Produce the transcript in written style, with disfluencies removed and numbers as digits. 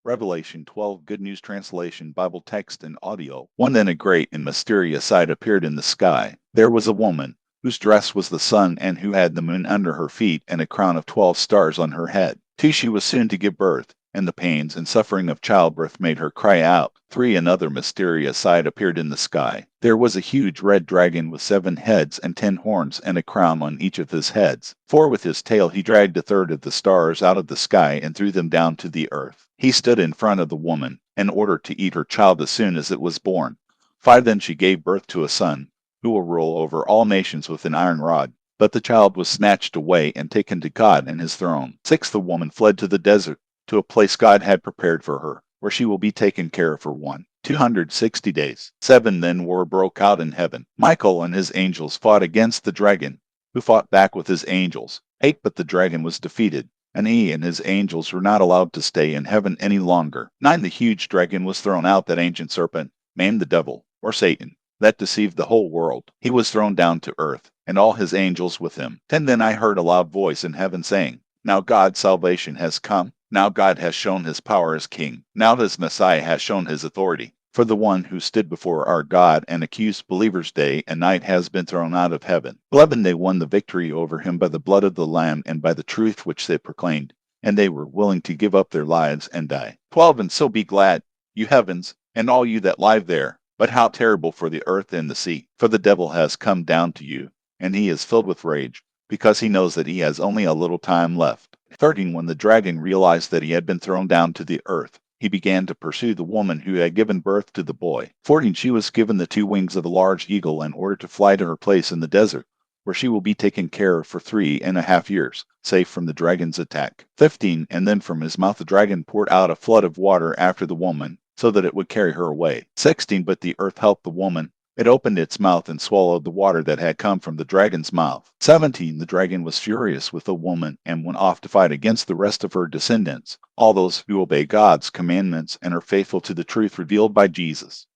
Revelation 12 Good News Translation Bible text and audio. One then a great and mysterious sight appeared in the sky. There was a woman, whose dress was the sun, and who had the moon under her feet, and a crown of 12 stars on her head. 2 She was soon to give birth, and the pains and suffering of childbirth made her cry out. 3 Another mysterious sight appeared in the sky. There was a huge red dragon with 7 heads and 10 horns, and a crown on each of his heads. 4 With his tail he dragged a third of the stars out of the sky and threw them down to the earth. He stood in front of the woman, in order to eat her child as soon as it was born. 5 Then she gave birth to a son, who will rule over all nations with an iron rod. But the child was snatched away and taken to God and his throne. 6 The woman fled to the desert, to a place God had prepared for her, where she will be taken care of for 260 days. 7 Then war broke out in heaven. Michael and his angels fought against the dragon, who fought back with his angels. 8 But the dragon was defeated, and he and his angels were not allowed to stay in heaven any longer. 9 The huge dragon was thrown out, that ancient serpent, named the devil, or Satan, that deceived the whole world. He was thrown down to earth, and all his angels with him. 10 Then I heard a loud voice in heaven saying, Now God's salvation has come. Now God has shown his power as king. Now his Messiah has shown his authority. For the one who stood before our God and accused believers day and night has been thrown out of heaven. 11 They won the victory over him by the blood of the Lamb and by the truth which they proclaimed, and they were willing to give up their lives and die. 12 And so be glad, you heavens, and all you that lie there. But how terrible for the earth and the sea! For the devil has come down to you, and he is filled with rage, because he knows that he has only a little time left. 13 When the dragon realized that he had been thrown down to the earth, he began to pursue the woman who had given birth to the boy. 14 She was given the 2 wings of a large eagle in order to fly to her place in the desert, where she will be taken care of for 3.5 years, safe from the dragon's attack. 15 And then from his mouth the dragon poured out a flood of water after the woman, so that it would carry her away. 16 But the earth helped the woman. It opened its mouth and swallowed the water that had come from the dragon's mouth. 17 The dragon was furious with the woman and went off to fight against the rest of her descendants, all those who obey God's commandments and are faithful to the truth revealed by Jesus.